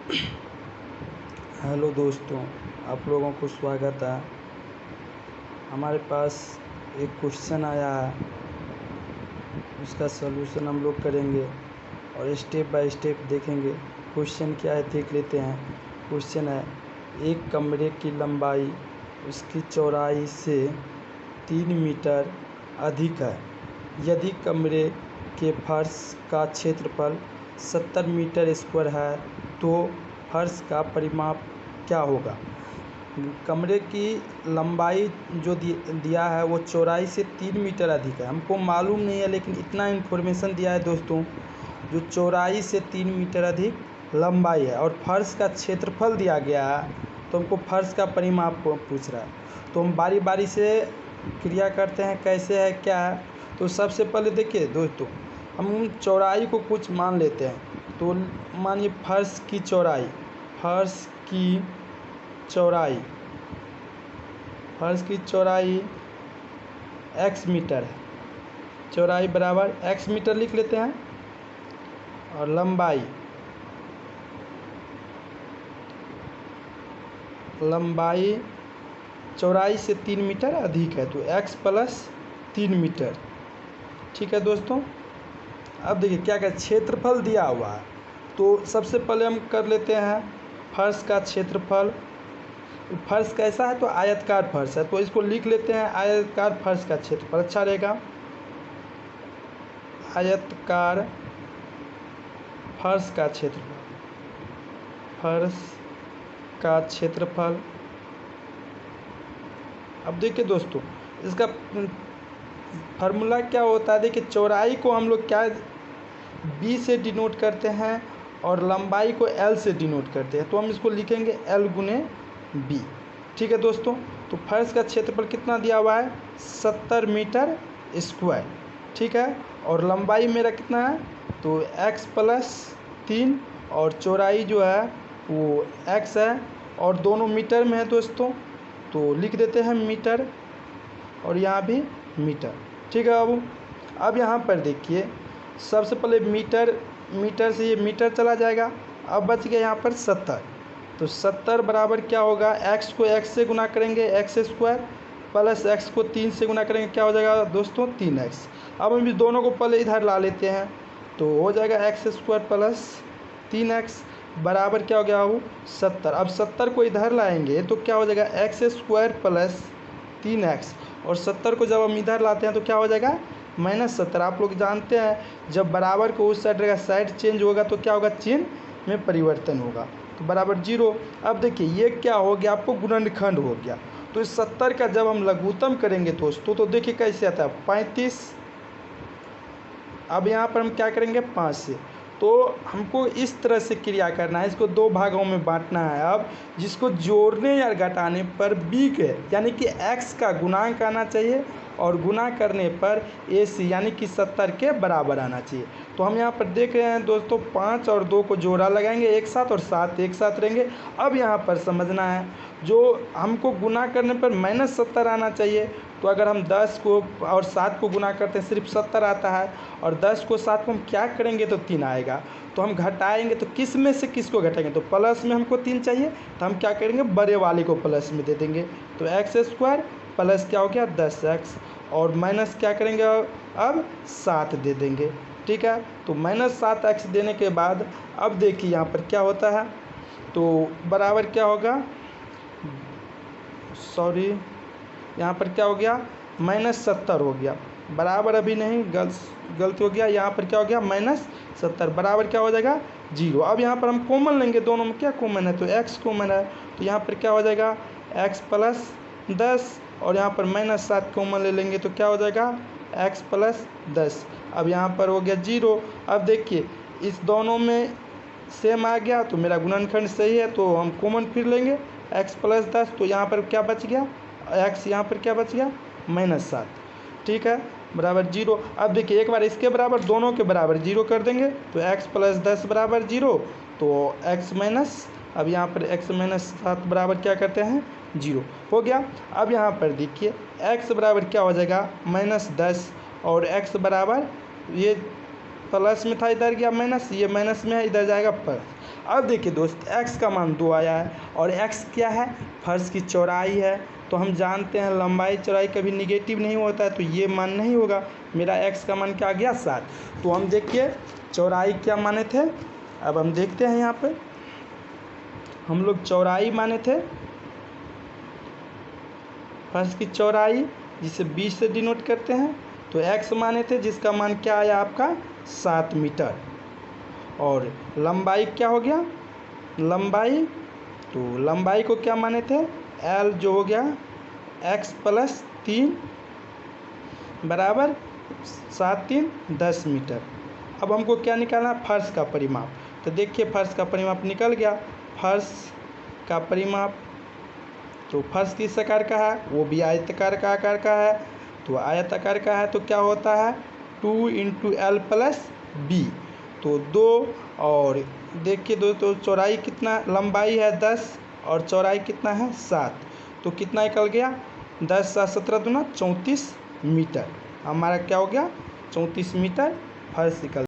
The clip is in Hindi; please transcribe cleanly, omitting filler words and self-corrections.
हेलो दोस्तों, आप लोगों को स्वागत है। हमारे पास एक क्वेश्चन आया है, उसका सलूशन हम लोग करेंगे और स्टेप बाय स्टेप देखेंगे। क्वेश्चन क्या है देख लेते हैं। क्वेश्चन है, एक कमरे की लंबाई उसकी चौड़ाई से 3 मीटर अधिक है। यदि कमरे के फर्श का क्षेत्रफल 70 मीटर स्क्वायर है तो फर्श का परिमाप क्या होगा। कमरे की लंबाई जो दिया है वो चौड़ाई से 3 मीटर अधिक है। हमको मालूम नहीं है, लेकिन इतना इन्फॉर्मेशन दिया है दोस्तों, जो चौड़ाई से 3 मीटर अधिक लंबाई है और फर्श का क्षेत्रफल दिया गया है, तो हमको फर्श का परिमाप पूछ रहा है। तो हम बारी बारी से क्रिया करते हैं, कैसे है क्या है। तो सबसे पहले देखिए दोस्तों, हम चौड़ाई को कुछ मान लेते हैं। तो मानिए फर्श की चौड़ाई x मीटर है। चौड़ाई बराबर x मीटर लिख लेते हैं और लंबाई चौड़ाई से 3 मीटर अधिक है, तो x प्लस 3 मीटर। ठीक है दोस्तों। अब देखिए क्या क्या क्षेत्रफल दिया हुआ है। तो सबसे पहले हम कर लेते हैं फर्श का क्षेत्रफल। फर्श कैसा है, तो आयतकार फर्श है, तो इसको लिख लेते हैं आयतकार फर्श का क्षेत्रफल। अच्छा रहेगा, आयतकार फर्श का क्षेत्रफल। अब देखिए दोस्तों, इसका फार्मूला क्या होता है। देखिए चौड़ाई को हम लोग क्या b से डिनोट करते हैं और लंबाई को l से डिनोट करते हैं, तो हम इसको लिखेंगे l गुने b। ठीक है दोस्तों। तो फर्श का क्षेत्रफल कितना दिया हुआ है, 70 मीटर स्क्वायर। ठीक है, और लंबाई मेरा कितना है, तो x प्लस 3 और चौड़ाई जो है वो x है और दोनों मीटर में है दोस्तों, तो लिख देते हैं मीटर और यहाँ भी मीटर। ठीक है। अब यहाँ पर देखिए, सबसे पहले मीटर से ये मीटर चला जाएगा। अब बच गया यहाँ पर 70, तो 70 बराबर क्या होगा, x को x से गुना करेंगे x स्क्वायर प्लस x को 3 से गुना करेंगे, क्या हो जाएगा दोस्तों 3x। अब हम इस दोनों को पहले इधर ला लेते हैं, तो हो जाएगा x स्क्वायर प्लस 3x बराबर क्या हो गया वो 70। अब 70 को इधर लाएंगे तो क्या हो जाएगा x स्क्वायर प्लस 3x, और 70 को जब हम इधर लाते हैं तो क्या हो जाएगा -70। आप लोग जानते हैं जब बराबर को उस साइड रहेगा, साइड चेंज होगा तो क्या होगा, चिन्ह में परिवर्तन होगा, तो बराबर 0। अब देखिए ये क्या हो गया, आपको गुणनखंड हो गया। तो इस 70 का जब हम लघुत्तम करेंगे दोस्तों, तो देखिए कैसे आता है 35। अब यहाँ पर हम क्या करेंगे 5 से, तो हमको इस तरह से क्रिया करना है, इसको 2 भागों में बांटना है। अब जिसको जोड़ने या घटाने पर b के यानी कि x का गुणांक आना चाहिए और गुना करने पर AC यानी कि 70 के बराबर आना चाहिए। तो हम यहाँ पर देख रहे हैं दोस्तों, 5 और 2 को जोड़ा लगाएंगे एक साथ और 7 एक साथ रहेंगे। अब यहाँ पर समझना है, जो हमको गुना करने पर -70 आना चाहिए, तो अगर हम 10 को और 7 को गुना करते हैं सिर्फ 70 आता है, और 10 को 7 को हम क्या करेंगे तो 3 आएगा। तो हम घटाएंगे तो किस में से किस को घटाएंगे, तो प्लस में हमको 3 चाहिए, तो हम क्या करेंगे बड़े वाले को प्लस में दे देंगे, तो x स्क्वायर प्लस क्या हो गया 10x और माइनस क्या करेंगे अब 7 दे देंगे। ठीक है, तो -7x देने के बाद अब देखिए यहाँ पर क्या होता है, तो बराबर क्या होगा, यहाँ पर क्या हो गया -70 हो गया, बराबर अभी नहीं गलती हो गया, यहाँ पर क्या हो गया -70 बराबर क्या हो जाएगा 0। अब यहाँ पर हम कॉमन लेंगे, दोनों में क्या कॉमन है, तो x कॉमन है, तो यहाँ पर क्या हो जाएगा x प्लस 10 और यहाँ पर -7 कॉमन ले लेंगे तो क्या हो जाएगा x प्लस 10। अब यहाँ पर हो गया 0। अब देखिए इस दोनों में सेम आ गया, तो मेरा गुणनखंड सही है, तो हम कॉमन फिर लेंगे x प्लस 10, तो यहाँ पर क्या बच गया x, यहाँ पर क्या बच गया -7। ठीक है, बराबर 0। अब देखिए एक बार इसके बराबर दोनों के बराबर 0 कर देंगे, तो x प्लस 10 बराबर 0, तो x माइनस, अब यहाँ पर x माइनस 7 बराबर क्या करते हैं 0 हो गया। अब यहाँ पर देखिए x बराबर क्या हो जाएगा -10 और x बराबर ये प्लस में था इधर गया माइनस, ये माइनस में है इधर जाएगा प्लस। अब देखिए दोस्त x का मान 2 आया है और x क्या है, फर्श की चौड़ाई है। तो हम जानते हैं लंबाई चौड़ाई कभी निगेटिव नहीं होता है, तो ये मान नहीं होगा। मेरा x का मान क्या आ गया 7। तो हम देखिए चौड़ाई क्या माने थे, अब हम देखते हैं यहाँ पे हम लोग चौड़ाई माने थे, फर्श की चौड़ाई जिसे 20 से डिनोट करते हैं। तो x माने थे जिसका मान क्या आया आपका 7 मीटर। और लंबाई क्या हो गया, लंबाई, तो लंबाई को क्या माने थे, l जो हो गया x + 3 बराबर 7 3 10 मीटर। अब हमको क्या निकालना, फर्श का परिमाप। तो देखिए फर्श का परिमाप निकल गया। फर्श का परिमाप, तो फर्श किस आकार का है, वो भी आयताकार का आकार का है। तो आयताकार का है तो क्या होता है 2 × l + b। तो 2 और देखिए दोस्तों चौड़ाई कितना, लंबाई है 10 और चौड़ाई कितना है 7। तो कितना निकल गया 10 × 7 = 34 मीटर। हमारा क्या हो गया 34 मीटर फर्श निकल